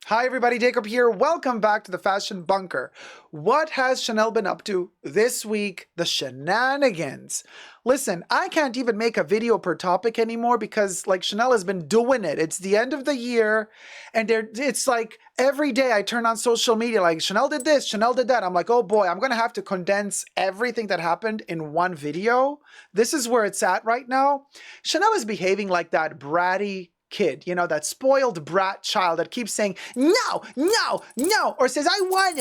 Hi everybody, Dacob here. Welcome back to the Fashion Bunker. What has Chanel been up to this week? The shenanigans. Listen, I can't even make a video per topic anymore because Chanel has been doing it. It's the end of the year and it's like every day I turn on social media like Chanel did this, Chanel did that. I'm like, oh boy, I'm going to have to condense everything that happened in one video. This is where it's at right now. Chanel is behaving like that bratty kid, that spoiled brat child that keeps saying, no, no, no, or says, I want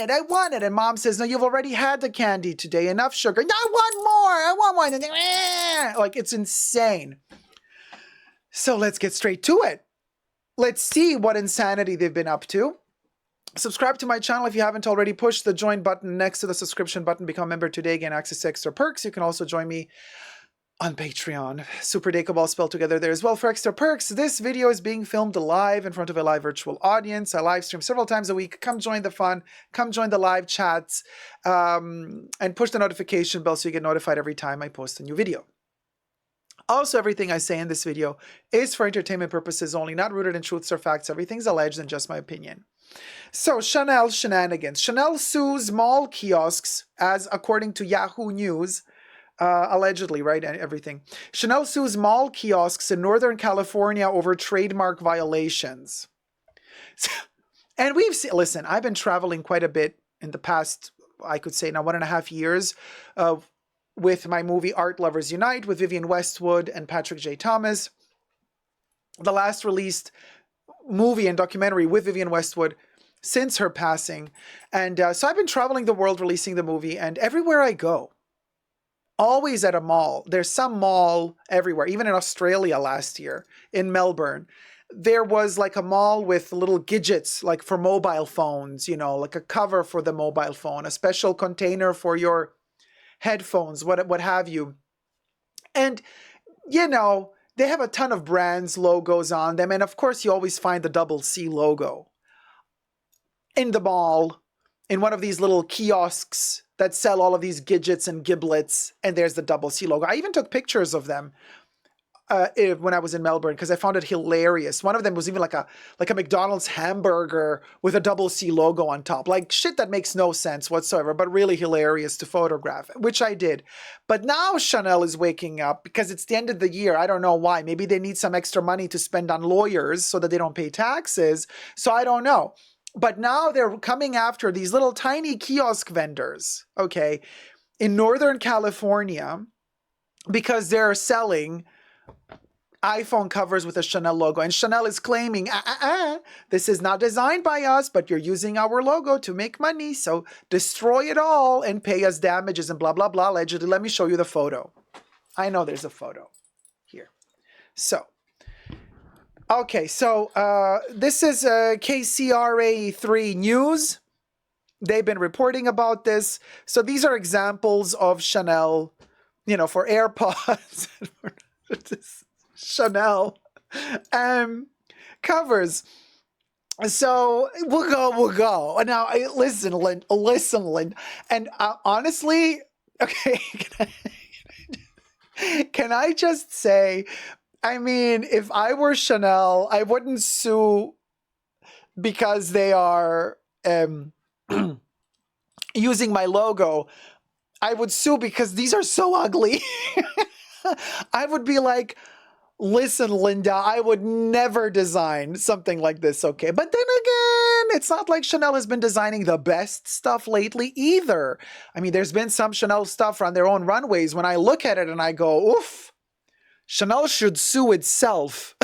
it. And mom says, no, you've already had the candy today. Enough sugar. No, I want more. I want more. And then, like, it's insane. So let's get straight to it. Let's see what insanity they've been up to. Subscribe to my channel if you haven't already. Push the join button next to the subscription button. Become a member today. Gain access to extra perks. You can also join me on Patreon. superdacob all spelled together there as well for extra perks. This video is being filmed live in front of a live virtual audience. I live stream several times a week. Come join the fun. Come join the live chats. And push the notification bell so you get notified every time I post a new video. Also, everything I say in this video is for entertainment purposes only, not rooted in truths or facts. Everything's alleged and just my opinion. So, Chanel shenanigans. Chanel sues mall kiosks as, according to Yahoo News, allegedly, right? Everything. Chanel sues mall kiosks in Northern California over trademark violations. And we've seen, listen, I've been traveling quite a bit in the past, I could say now 1.5 years, with my movie Art Lovers Unite with Vivienne Westwood and Patrick J. Thomas. The last released movie and documentary with Vivienne Westwood since her passing. And so I've been traveling the world releasing the movie, and everywhere I go, always at a mall. There's some mall everywhere, even in Australia last year, in Melbourne. There was like a mall with little gadgets, like for mobile phones, like a cover for the mobile phone, a special container for your headphones, what have you. And, they have a ton of brands, logos on them. And of course, you always find the double C logo in the mall, in one of these little kiosks that sell all of these gadgets and giblets, and there's the double C logo. I even took pictures of them when I was in Melbourne because I found it hilarious. One of them was even like a McDonald's hamburger with a double C logo on top. Like shit that makes no sense whatsoever, but really hilarious to photograph, which I did. But now Chanel is waking up because it's the end of the year. I don't know why. Maybe they need some extra money to spend on lawyers so that they don't pay taxes. So I don't know. But now they're coming after these little tiny kiosk vendors, okay, in Northern California because they're selling iPhone covers with a Chanel logo. And Chanel is claiming, this is not designed by us, but you're using our logo to make money. So destroy it all and pay us damages and blah, blah, blah. Allegedly, let me show you the photo. I know there's a photo here. So. Okay, so this is KCRA3 News. They've been reporting about this. So these are examples of Chanel, for AirPods, Chanel covers. So we'll go. Now, listen, Lynn. And honestly, okay, can I just say, I mean, if I were Chanel, I wouldn't sue because they are using my logo. I would sue because these are so ugly. I would be like, listen, Linda, I would never design something like this, okay? But then again, it's not like Chanel has been designing the best stuff lately either. I mean, there's been some Chanel stuff on their own runways. When I look at it and I go, oof, Chanel should sue itself.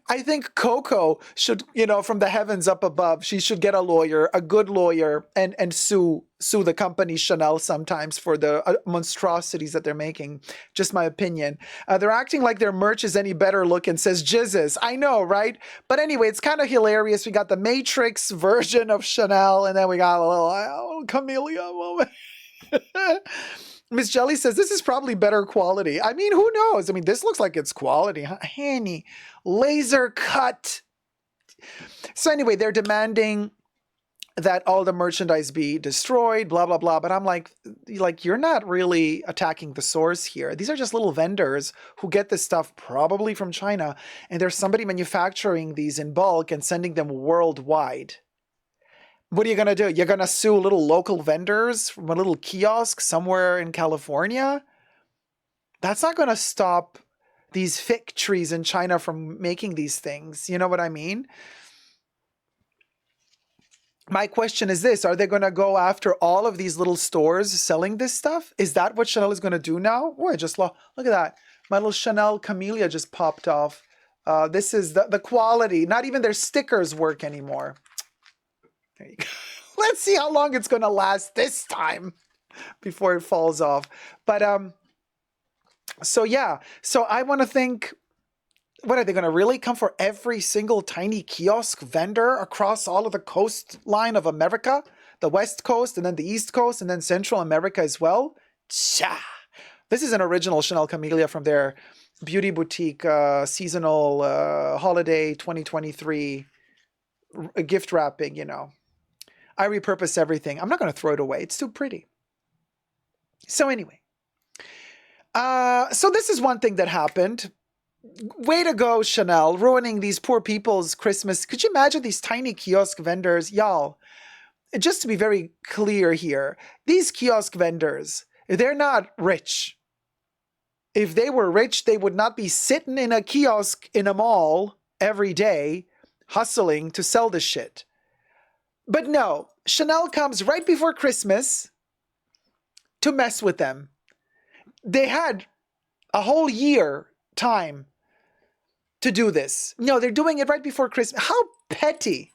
I think Coco should, from the heavens up above, she should get a lawyer, a good lawyer, and sue the company Chanel sometimes for the monstrosities that they're making. Just my opinion. They're acting like their merch is any better looking, says Jizzes. I know, right? But anyway, it's kind of hilarious. We got the Matrix version of Chanel, and then we got a little camellia moment. Miss Jelly says, this is probably better quality. I mean, who knows? I mean, this looks like it's quality. Huh? Hanny. Laser cut. So anyway, they're demanding that all the merchandise be destroyed, blah, blah, blah. But I'm like, you're not really attacking the source here. These are just little vendors who get this stuff probably from China, and there's somebody manufacturing these in bulk and sending them worldwide. What are you going to do? You're going to sue little local vendors from a little kiosk somewhere in California? That's not going to stop these fig trees in China from making these things. You know what I mean? My question is this: are they going to go after all of these little stores selling this stuff? Is that what Chanel is going to do now? Oh, I just look at that. My little Chanel camellia just popped off. This is the quality. Not even their stickers work anymore. There you go. Let's see how long it's going to last this time before it falls off. But so yeah. So I want to think, what are they going to really come for every single tiny kiosk vendor across all of the coastline of America? The West Coast, and then the East Coast, and then Central America as well? Cha! This is an original Chanel Camellia from their beauty boutique seasonal holiday 2023 gift wrapping, you know. I repurpose everything. I'm not going to throw it away. It's too pretty. So anyway. So this is one thing that happened. Way to go, Chanel, ruining these poor people's Christmas. Could you imagine these tiny kiosk vendors? Y'all, just to be very clear here, these kiosk vendors, they're not rich. If they were rich, they would not be sitting in a kiosk in a mall every day, hustling to sell this shit. But no, Chanel comes right before Christmas to mess with them. They had a whole year time to do this. No, they're doing it right before Christmas. How petty.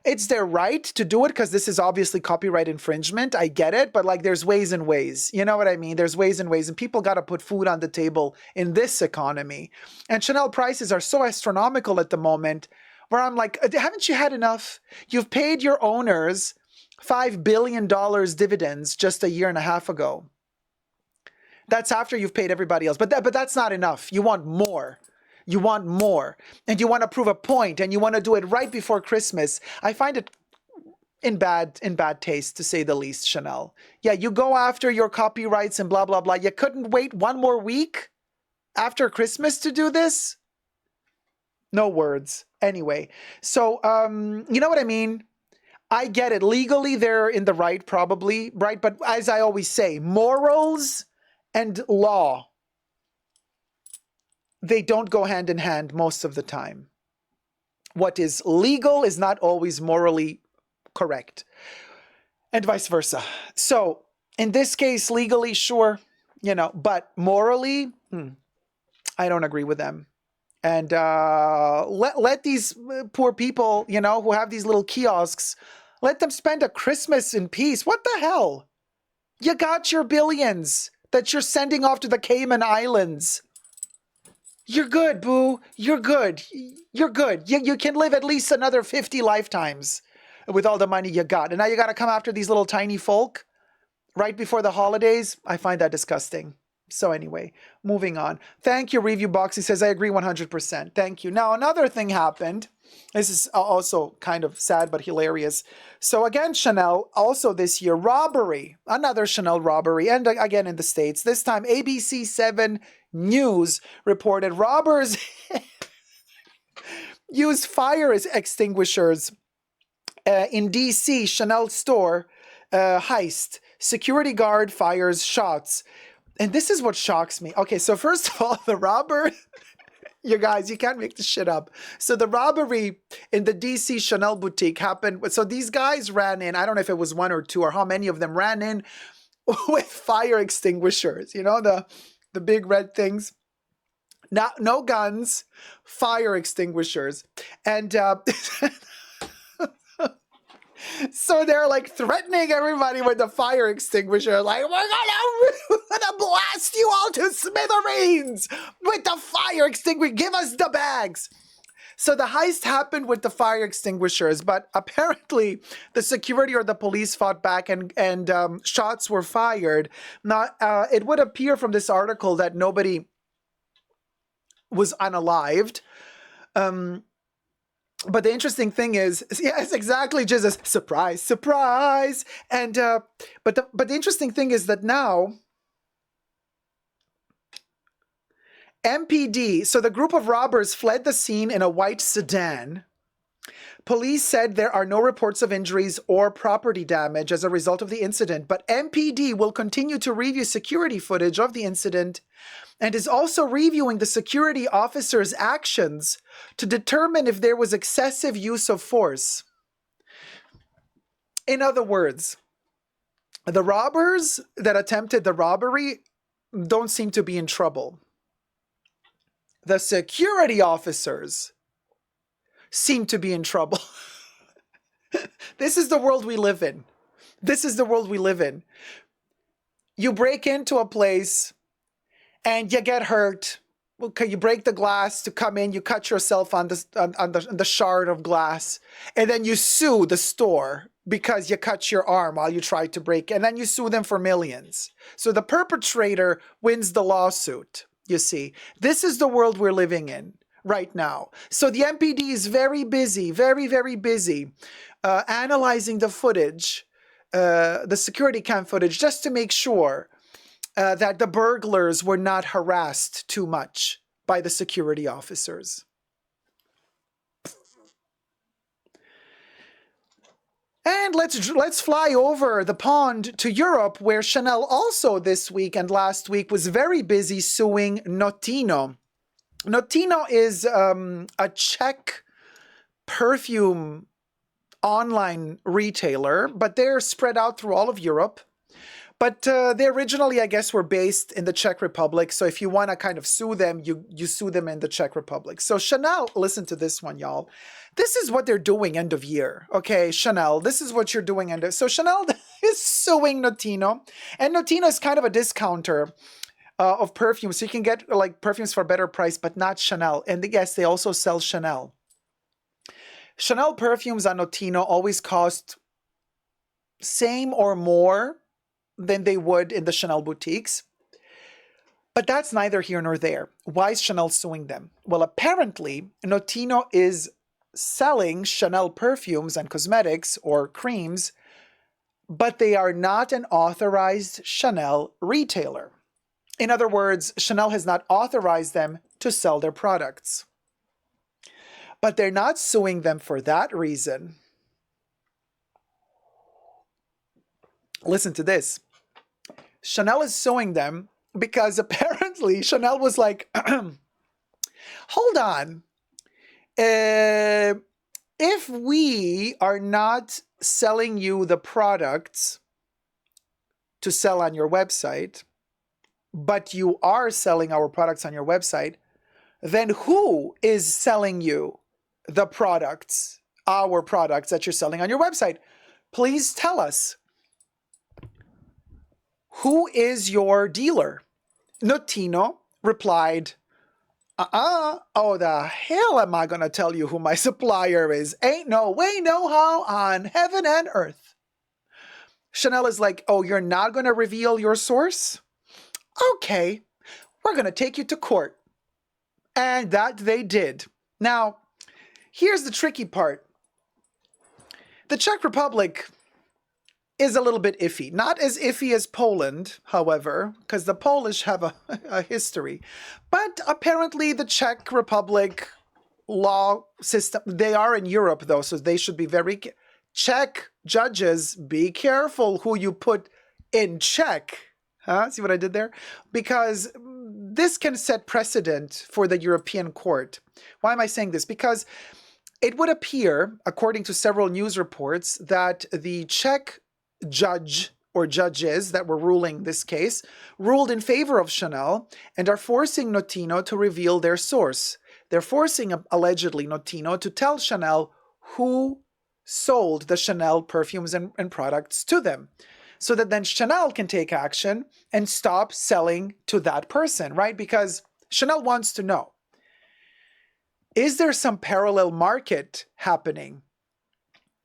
It's their right to do it because this is obviously copyright infringement. I get it, but like there's ways and ways. You know what I mean? There's ways and ways, and people got to put food on the table in this economy. And Chanel prices are so astronomical at the moment where I'm like, haven't you had enough? You've paid your owners $5 billion dividends just a year and a half ago. That's after you've paid everybody else. But that's not enough. You want more. You want more. And you want to prove a point, and you want to do it right before Christmas. I find it in bad taste, to say the least, Chanel. Yeah, you go after your copyrights and blah, blah, blah. You couldn't wait one more week after Christmas to do this? No words. Anyway, so, you know what I mean? I get it. Legally, they're in the right, probably, right? But as I always say, morals and law, they don't go hand in hand most of the time. What is legal is not always morally correct, and vice versa. So in this case, legally, sure, you know, but morally, I don't agree with them. And let these poor people, you know, who have these little kiosks, let them spend a Christmas in peace. What the hell? You got your billions that you're sending off to the Cayman Islands. You're good, boo. You're good. You're good. You can live at least another 50 lifetimes with all the money you got. And now you got to come after these little tiny folk right before the holidays. I find that disgusting. So anyway, moving on. Thank you, Review Box. He says, I agree 100%. Thank you. Now, another thing happened. This is also kind of sad but hilarious. So again, Chanel, also this year, robbery. Another Chanel robbery. And again in the States. This time, ABC 7 News reported robbers used fire extinguishers in D.C. Chanel store heist. Security guard fires shots. And this is what shocks me. Okay, so first of all, the robber, you guys, you can't make this shit up. So the robbery in the DC Chanel boutique happened. So these guys ran in, I don't know if it was one or two or how many of them ran in with fire extinguishers, you know, the big red things. No guns, fire extinguishers. And so they're like threatening everybody with the fire extinguisher, like, we're gonna blast you all to smithereens with the fire extinguisher. Give us the bags. So the heist happened with the fire extinguishers, but apparently the security or the police fought back and shots were fired. Now, it would appear from this article that nobody was unalived. But the interesting thing is, yes, exactly, Jesus, surprise, surprise. And but the interesting thing is that now MPD, so the group of robbers fled the scene in a white sedan. Police said there are no reports of injuries or property damage as a result of the incident, but MPD will continue to review security footage of the incident and is also reviewing the security officer's actions to determine if there was excessive use of force. In other words, the robbers that attempted the robbery don't seem to be in trouble. The security officers seem to be in trouble. This is the world we live in. This is the world we live in. You break into a place and you get hurt. Okay, you break the glass to come in, you cut yourself on the shard of glass, and then you sue the store because you cut your arm while you tried to break, and then you sue them for millions. So the perpetrator wins the lawsuit, you see. This is the world we're living in right now. So the MPD is very busy, very, very busy, analyzing the footage, the security cam footage, just to make sure that the burglars were not harassed too much by the security officers. And let's fly over the pond to Europe, where Chanel also this week and last week was very busy suing Notino. Notino is a Czech perfume online retailer, but they're spread out through all of Europe. But they originally, I guess, were based in the Czech Republic. So if you want to kind of sue them, you sue them in the Czech Republic. So Chanel, listen to this one, y'all. This is what they're doing end of year. Okay, Chanel, this is what you're doing end of... So Chanel is suing Notino. And Notino is kind of a discounter of perfumes. So you can get like perfumes for a better price, but not Chanel. And yes, they also sell Chanel. Chanel perfumes on Notino always cost same or more than they would in the Chanel boutiques. But that's neither here nor there. Why is Chanel suing them? Well, apparently, Notino is selling Chanel perfumes and cosmetics or creams, but they are not an authorized Chanel retailer. In other words, Chanel has not authorized them to sell their products. But they're not suing them for that reason. Listen to this. Chanel is suing them because apparently Chanel was like, hold on. If we are not selling you the products to sell on your website, but you are selling our products on your website, then who is selling you the products, our products that you're selling on your website? Please tell us. Who is your dealer? Notino replied, oh, the hell am I going to tell you who my supplier is? Ain't no way, no how on heaven and earth. Chanel is like, oh, you're not going to reveal your source? Okay, we're going to take you to court. And that they did. Now, here's the tricky part. The Czech Republic is a little bit iffy. Not as iffy as Poland, however, because the Polish have a history. But apparently the Czech Republic law system, they are in Europe though, so they should be very... Czech judges, be careful who you put in check. Huh? See what I did there? Because this can set precedent for the European court. Why am I saying this? Because it would appear, according to several news reports, that the Czech judge or judges that were ruling this case ruled in favor of Chanel and are forcing Notino to reveal their source. They're forcing, allegedly, Notino to tell Chanel who sold the Chanel perfumes and products to them, so that then Chanel can take action and stop selling to that person, right? Because Chanel wants to know, is there some parallel market happening?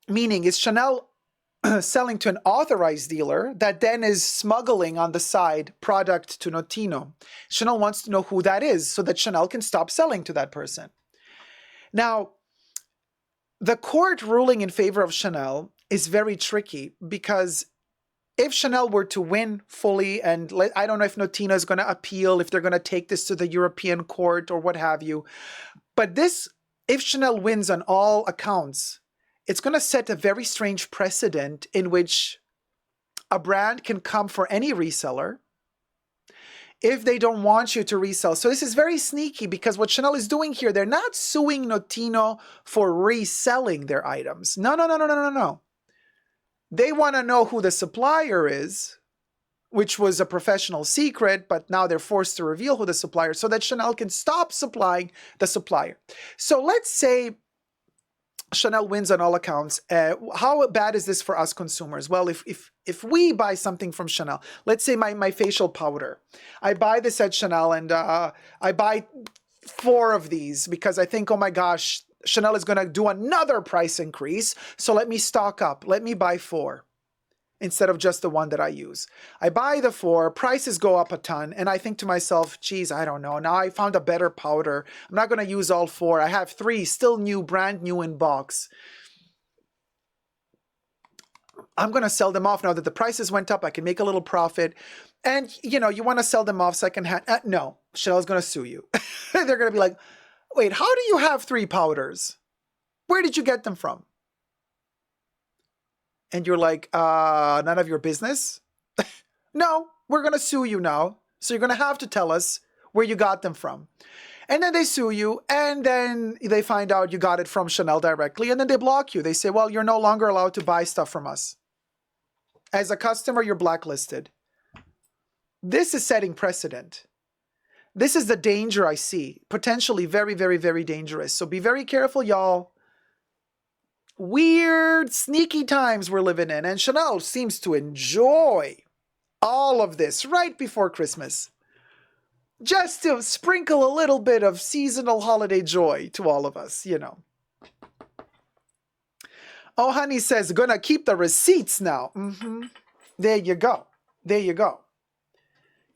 Meaning, is Chanel selling to an authorized dealer that then is smuggling on the side product to Notino? Chanel wants to know who that is so that Chanel can stop selling to that person. Now, the court ruling in favor of Chanel is very tricky because if Chanel were to win fully, and I don't know if Notino is going to appeal, if they're going to take this to the European court or what have you, but this, if Chanel wins on all accounts, it's going to set a very strange precedent in which a brand can come for any reseller if they don't want you to resell. So this is very sneaky because what Chanel is doing here, they're not suing Notino for reselling their items. No, no, no, no, no, no, no. They want to know who the supplier is, which was a professional secret, but now they're forced to reveal who the supplier is so that Chanel can stop supplying the supplier. So let's say Chanel wins on all accounts. How bad is this for us consumers? Well, if we buy something from Chanel, let's say my facial powder, I buy this at Chanel and I buy 4 of these because I think, oh my gosh, Chanel is going to do another price increase. So let me stock up. Let me buy 4 instead of just the one that I use. I buy the 4, prices go up a ton. And I think to myself, geez, I don't know. Now I found a better powder. I'm not going to use all 4. I have 3 still new, brand new in box. I'm going to sell them off now that the prices went up. I can make a little profit. And you know, you want to sell them off secondhand. No, Chanel's going to sue you. They're going to be like, wait, how do you have 3 powders? Where did you get them from? And you're like, none of your business? No, we're going to sue you now. So you're going to have to tell us where you got them from. And then they sue you, and then they find out you got it from Chanel directly, and then they block you. They say, well, you're no longer allowed to buy stuff from us. As a customer, you're blacklisted. This is setting precedent. This is the danger I see. Potentially very, very, very dangerous. So be very careful, y'all. Weird, sneaky times we're living in. And Chanel seems to enjoy all of this right before Christmas. Just to sprinkle a little bit of seasonal holiday joy to all of us, you know. Oh, honey says, gonna keep the receipts now. There you go. There you go.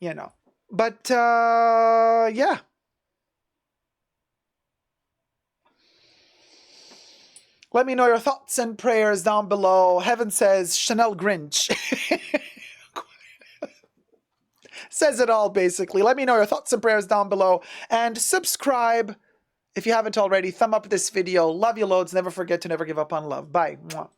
You know. But, yeah. Let me know your thoughts and prayers down below. Heaven says, Chanel Grinch. Says it all, basically. Let me know your thoughts and prayers down below. And subscribe if you haven't already. Thumb up this video. Love you loads. Never forget to never give up on love. Bye. Mwah.